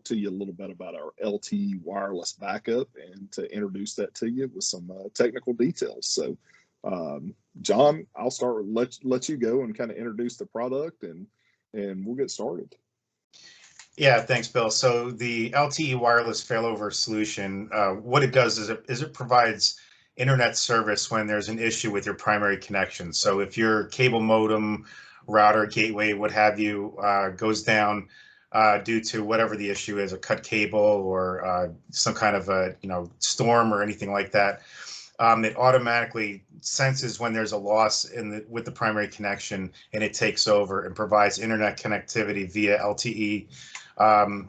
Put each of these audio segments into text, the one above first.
to you a little bit about our LTE wireless backup and to introduce that to you with some technical details. So, John, I'll start with let you go and kind of introduce the product, and we'll get started. Yeah, thanks, Bill. So the LTE wireless failover solution, what it does is it provides internet service when there's an issue with your primary connection. So if your cable modem, router, gateway, what have you, goes down due to whatever the issue is, a cut cable or some kind of a storm or anything like that, it automatically senses when there's a loss with the primary connection, and it takes over and provides internet connectivity via LTE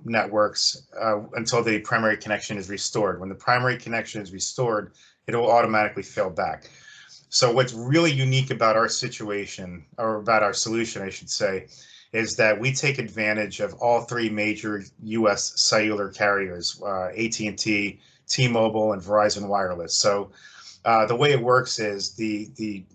networks until the primary connection is restored. When the primary connection is restored, it will automatically fail back. So what's really unique about our situation, or about our solution, I should say, is that we take advantage of all three major U.S. cellular carriers, AT&T, T-Mobile, and Verizon Wireless. So the way it works is the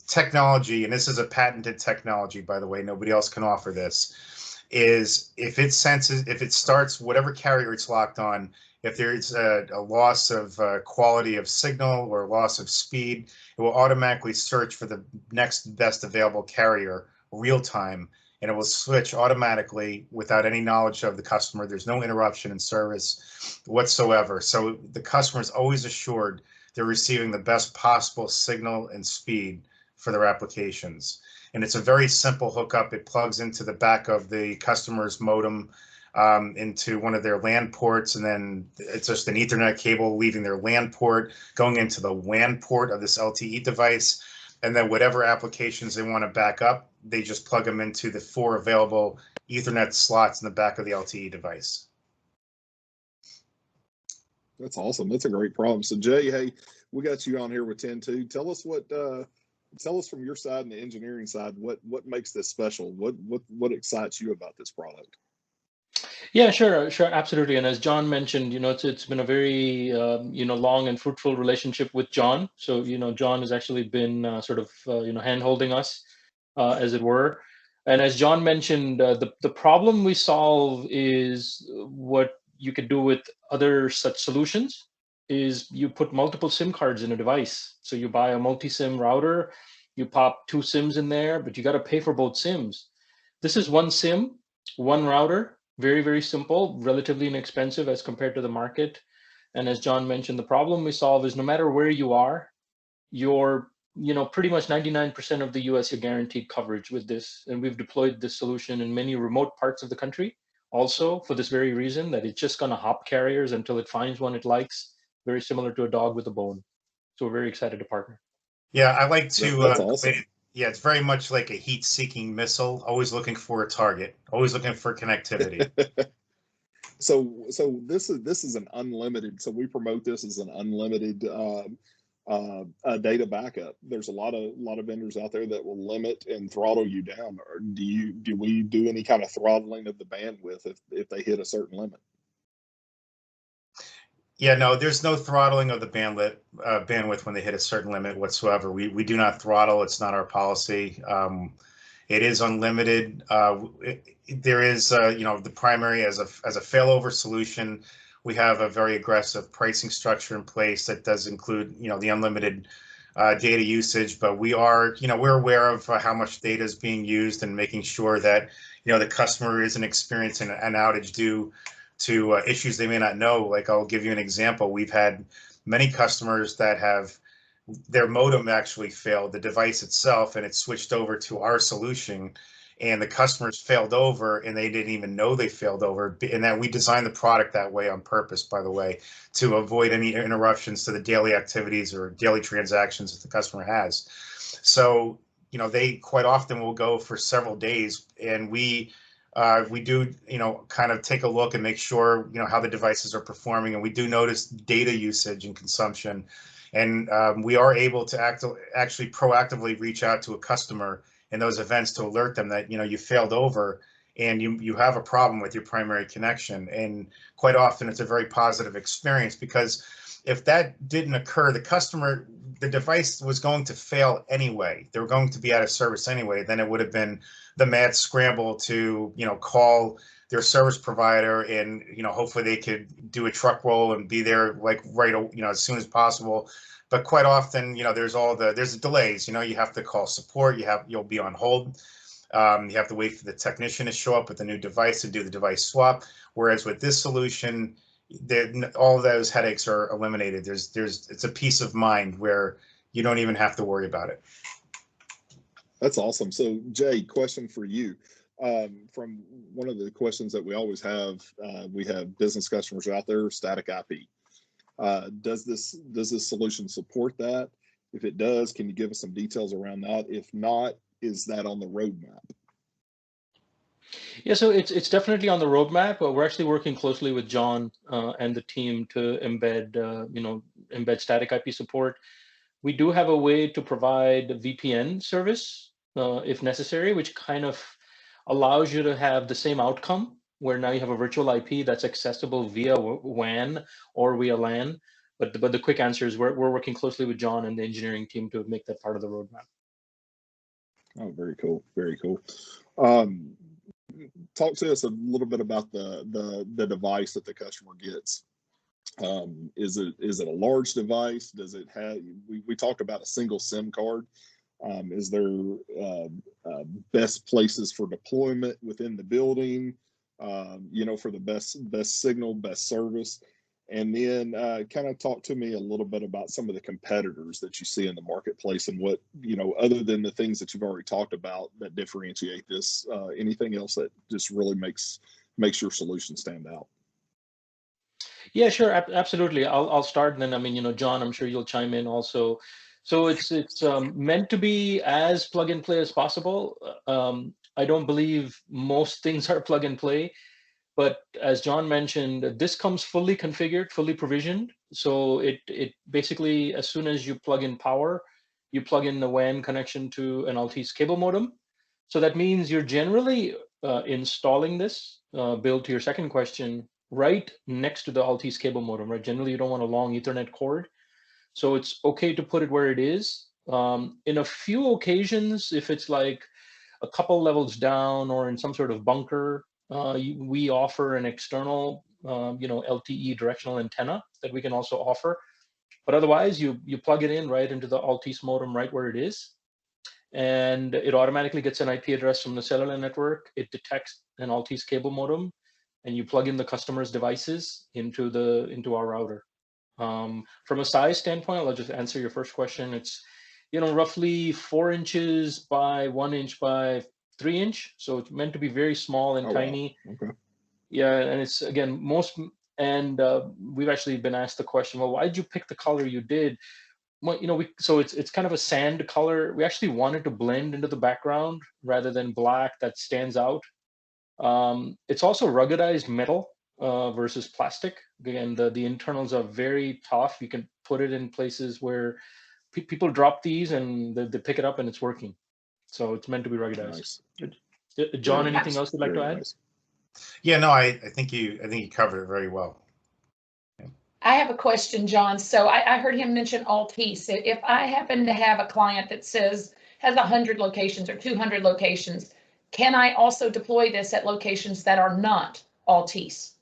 technology, and this is a patented technology, by the way, nobody else can offer this, is if it starts whatever carrier it's locked on, if there's a loss of quality of signal or loss of speed, it will automatically search for the next best available carrier real time, and it will switch automatically without any knowledge of the customer. There's no interruption in service whatsoever. So the customer is always assured they're receiving the best possible signal and speed for their applications. And it's a very simple hookup. It plugs into the back of the customer's modem into one of their LAN ports, and then it's just an Ethernet cable leaving their LAN port, going into the WAN port of this LTE device, and then whatever applications they want to back up, they just plug them into the 4 available Ethernet slots in the back of the LTE device. That's awesome. That's a great problem. So Jay, hey, we got you on here with 10.2. Tell us tell us from your side and the engineering side, what makes this special? What excites you about this product? Yeah, sure, absolutely. And as John mentioned, it's been a very long and fruitful relationship with John. So John has actually been sort of hand holding us, as it were. And as John mentioned, the problem we solve is what you could do with other such solutions is you put multiple SIM cards in a device. So you buy a multi-SIM router, you pop 2 SIMs in there, but you got to pay for both SIMs. This is 1 SIM, 1 router, very, very simple, relatively inexpensive as compared to the market. And as John mentioned, the problem we solve is no matter where you are, you're pretty much 99% of the US, you're guaranteed coverage with this. And we've deployed this solution in many remote parts of the country also for this very reason, that it's just going to hop carriers until it finds one it likes, very similar to a dog with a bone. So we're very excited to partner. Yeah, I like to, that's awesome. Yeah, it's very much like a heat-seeking missile, always looking for a target, always looking for connectivity. So this is an unlimited. So we promote this as an unlimited data backup. There's a lot of vendors out there that will limit and throttle you down. Or do we do any kind of throttling of the bandwidth if they hit a certain limit? Yeah, no, there's no throttling of the bandwidth when they hit a certain limit whatsoever. We do not throttle. It's not our policy. It is unlimited. There is, the primary as a failover solution. We have a very aggressive pricing structure in place that does include, the unlimited data usage. But we're aware of how much data is being used and making sure that, the customer isn't experiencing an outage due to issues they may not know. Like, I'll give you an example. We've had many customers that have their modem actually failed, the device itself, and it switched over to our solution, and the customers failed over and they didn't even know they failed over. And that we designed the product that way on purpose, by the way, to avoid any interruptions to the daily activities or daily transactions that the customer has. So, they quite often will go for several days, and we do, kind of take a look and make sure, how the devices are performing. And we do notice data usage and consumption. And we are able to actually proactively reach out to a customer in those events to alert them that, you failed over and you have a problem with your primary connection. And quite often it's a very positive experience because if that didn't occur, the device was going to fail anyway. They were going to be out of service anyway. Then it would have been the mad scramble to, call their service provider, and, hopefully they could do a truck roll and be there like right, as soon as possible. But quite often, there's the delays. You have to call support. You'll be on hold. You have to wait for the technician to show up with the new device to do the device swap. Whereas with this solution, all of those headaches are eliminated. It's a peace of mind where you don't even have to worry about it. That's awesome. So Jay, question for you. From one of the questions that we always have, we have business customers out there, static IP. Does this solution support that? If it does, can you give us some details around that? If not, is that on the roadmap? Yeah, so it's definitely on the roadmap. We're actually working closely with John and the team to embed static IP support. We do have a way to provide VPN service if necessary, which kind of allows you to have the same outcome, where now you have a virtual IP that's accessible via WAN or via LAN. But the quick answer is we're working closely with John and the engineering team to make that part of the roadmap. Oh, very cool. Very cool. Talk to us a little bit about the device that the customer gets. Is it a large device? Does it have? We talked about a single SIM card. Is there best places for deployment within the building? For the best signal, best service. And then kind of talk to me a little bit about some of the competitors that you see in the marketplace and what, other than the things that you've already talked about that differentiate this, anything else that just really makes your solution stand out? Yeah, sure, absolutely. I'll start, and then John, I'm sure you'll chime in also. So it's meant to be as plug and play as possible. I don't believe most things are plug and play. But as John mentioned, this comes fully configured, fully provisioned. So it basically, as soon as you plug in power, you plug in the WAN connection to an Altice cable modem. So that means you're generally installing this, build to your second question, right next to the Altice cable modem, right? Generally, you don't want a long Ethernet cord. So it's okay to put it where it is. In a few occasions, if it's like a couple levels down or in some sort of bunker, we offer an external, LTE directional antenna that we can also offer. But otherwise, you plug it in right into the Altice modem right where it is, and it automatically gets an IP address from the cellular network. It detects an Altice cable modem, and you plug in the customer's devices into our router. From a size standpoint, I'll just answer your first question. It's roughly 4 inches by 1 inch by 3 inch. So it's meant to be very small and tiny. Wow. Okay. Yeah, and it's again we've actually been asked the question, well, why did you pick the color you did? Well, so it's kind of a sand color. We actually wanted to blend into the background rather than black that stands out. It's also ruggedized metal versus plastic. Again, the internals are very tough. You can put it in places where people drop these and they pick it up and it's working. So it's meant to be ruggedized. Nice. John, anything else you'd like to add? Nice. Yeah, no, I think you covered it very well. I have a question, John. So I heard him mention Altice. If I happen to have a client that has 100 locations or 200 locations, can I also deploy this at locations that are not Altice?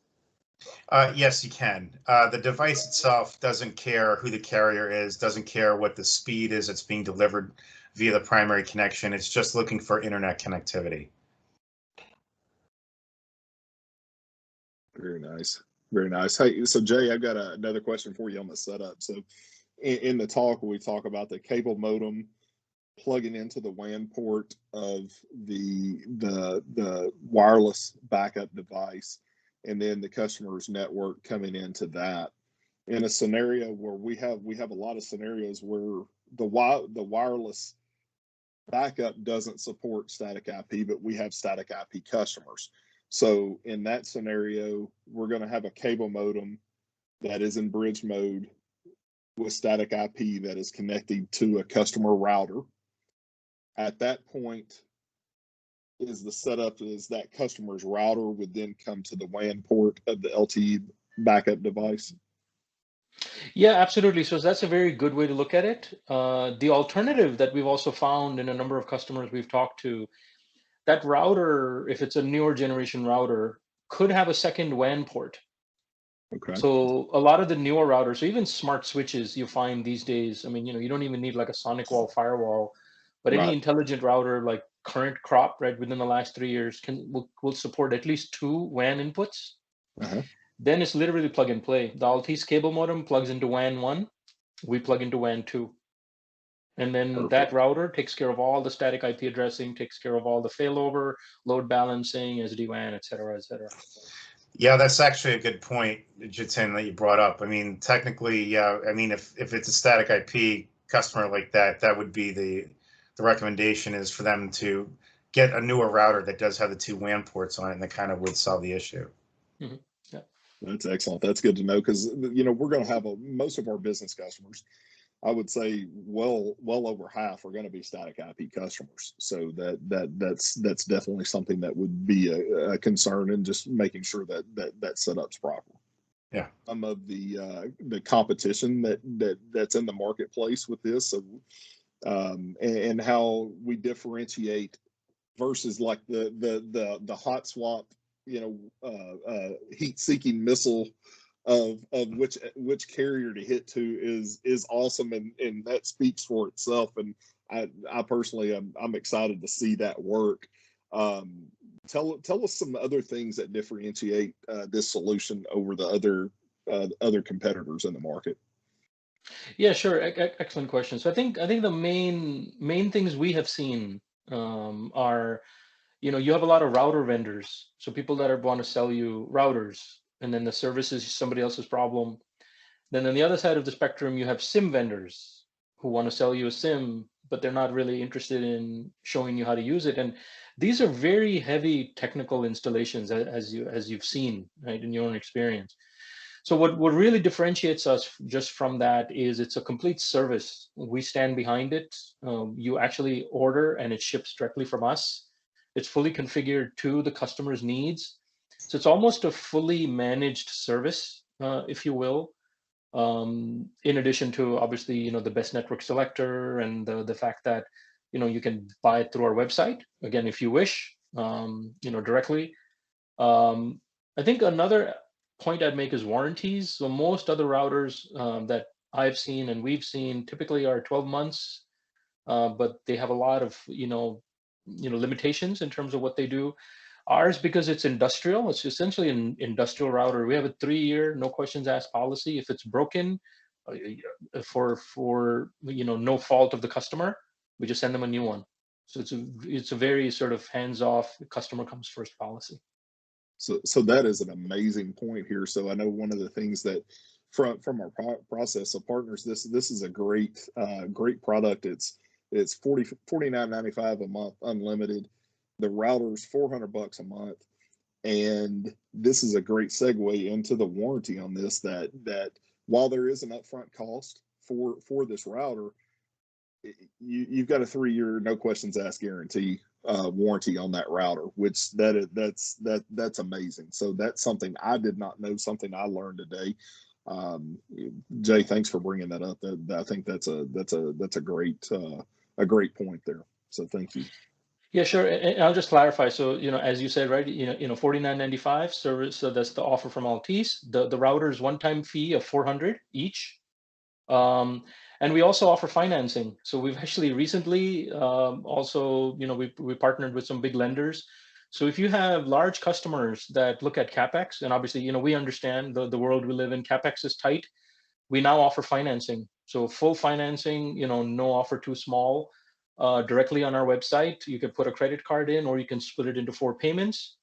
Yes, you can. The device itself doesn't care who the carrier is, doesn't care what the speed is it's being delivered via the primary connection. It's just looking for internet connectivity. Very nice. Very nice. Hey, so Jay, I've got another question for you on the setup. So in the talk, we talk about the cable modem plugging into the WAN port of the wireless backup device, and then the customer's network coming into that. In a scenario where we have a lot of scenarios where the wireless backup doesn't support static IP, but we have static IP customers. So in that scenario, we're going to have a cable modem that is in bridge mode with static IP that is connected to a customer router. At that point, is the setup is that customer's router would then come to the WAN port of the LTE backup device? Yeah, absolutely. So that's a very good way to look at it. The alternative that we've also found in a number of customers we've talked to, that router, if it's a newer generation router, could have a second WAN port. Okay. So a lot of the newer routers, so even smart switches you find these days, I mean, you don't even need like a sonic wall firewall, but any Right. intelligent router like current crop, right, within the last 3 years will support at least 2 WAN inputs. Uh-huh. Then it's literally plug and play. The Altice cable modem plugs into WAN 1, we plug into WAN 2. And then that Perfect. router takes care of all the static IP addressing, takes care of all the failover, load balancing, SD-WAN, et cetera, et cetera. Yeah, that's actually a good point, Jitin, that you brought up. I mean, technically, yeah. I mean, if it's a static IP customer like that, that would be the recommendation is for them to get a newer router that does have the 2 WAN ports on it, and that kind of would solve the issue. Mm-hmm. Yeah. That's excellent. That's good to know, because we're going to have most of our business customers, I would say well over half are going to be static IP customers. So that's definitely something that would be a concern, and just making sure that setup's proper. Yeah. Some of the competition that's in the marketplace with this, and how we differentiate versus like the hot swap, heat-seeking missile of which carrier to hit to is awesome, and that speaks for itself. And I personally I'm excited to see that work. Tell us some other things that differentiate this solution over the other competitors in the market. Yeah, sure. Excellent question. So I think the main things we have seen are, you have a lot of router vendors, so people that want to sell you routers, and then the service is somebody else's problem. Then on the other side of the spectrum, you have SIM vendors who want to sell you a SIM, but they're not really interested in showing you how to use it. And these are very heavy technical installations, as you've seen, right, in your own experience. So what really differentiates us just from that is it's a complete service. We stand behind it. You actually order and it ships directly from us. It's fully configured to the customer's needs. So it's almost a fully managed service, if you will. In addition to obviously, the best network selector, and the fact that, you can buy it through our website, again, if you wish, directly. I think another point I'd make is warranties. So most other routers that I've seen and we've seen typically are 12 months, but they have a lot of limitations in terms of what they do. Ours, because it's industrial, it's essentially an industrial router. We have a 3-year no questions asked policy. If it's broken, for no fault of the customer, we just send them a new one. So it's a very sort of hands-off, customer comes first policy. So that is an amazing point here. So I know one of the things that from our process of partners, this is a great product. It's $49.95 a month, unlimited. The router's $400 a month, and this is a great segue into the warranty on this. That while there is an upfront cost for this router, you've got a 3-year no questions asked guarantee warranty on that router, which that's amazing. So that's something I did not know, something I learned today. Jay, thanks for bringing that up. I think that's a great point there. So thank you. Yeah, sure. And I'll just clarify. So, as you said, right, $49.95 service. So that's the offer from Altice. The router's one-time fee of $400 each. And we also offer financing. So we've actually recently also, we partnered with some big lenders. So if you have large customers that look at CapEx, and obviously, we understand the world we live in, CapEx is tight. We now offer financing. So full financing, no offer too small. Directly on our website, you can put a credit card in, or you can split it into 4 payments.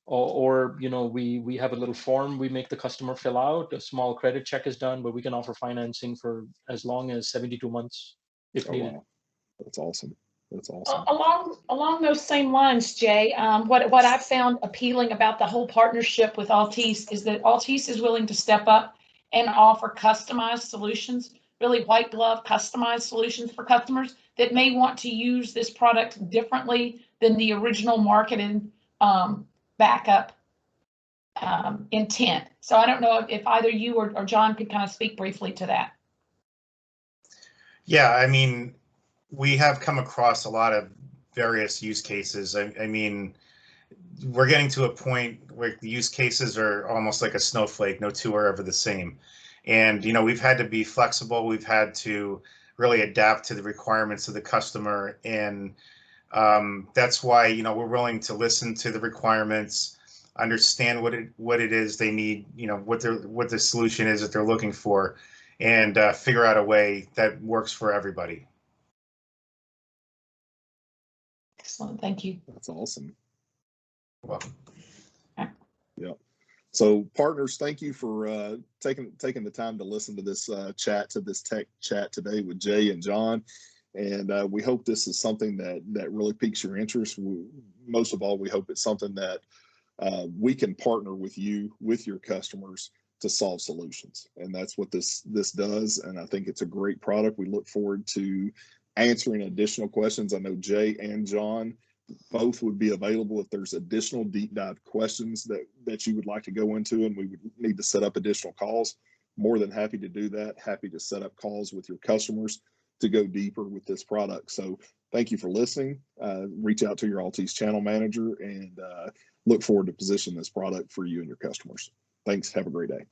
Or we have a little form we make the customer fill out. A small credit check is done, but we can offer financing for as long as 72 months if needed. Wow. That's awesome. That's awesome. Along those same lines, Jay, what I've found appealing about the whole partnership with Altice is that Altice is willing to step up and offer customized solutions, really white glove customized solutions for customers that may want to use this product differently than the original marketed backup intent. So I don't know if either you or John could kind of speak briefly to that. Yeah, I mean, we have come across a lot of various use cases. I mean, we're getting to a point where the use cases are almost like a snowflake. No two are ever the same. And, you know, we've had to be flexible. We've had to really adapt to the requirements of the customer. And that's why, you know, we're willing to listen to the requirements, understand what it is they need, you know, what the solution is that they're looking for, and figure out a way that works for everybody. Excellent, thank you. That's awesome. You're welcome. Yeah. So partners, thank you for taking the time to listen to this this tech chat today with Jay and John. And we hope this is something that really piques your interest. Most of all, we hope it's something that we can partner with you, with your customers, to solve solutions. And that's what this does. And I think it's a great product. We look forward to answering additional questions. I know Jay and John both would be available if there's additional deep dive questions that you would like to go into, and we would need to set up additional calls. More than happy to do that. Happy to set up calls with your customers to go deeper with this product. So thank you for listening. Reach out to your Alte's channel manager, and look forward to positioning this product for you and your customers. Thanks. Have a great day.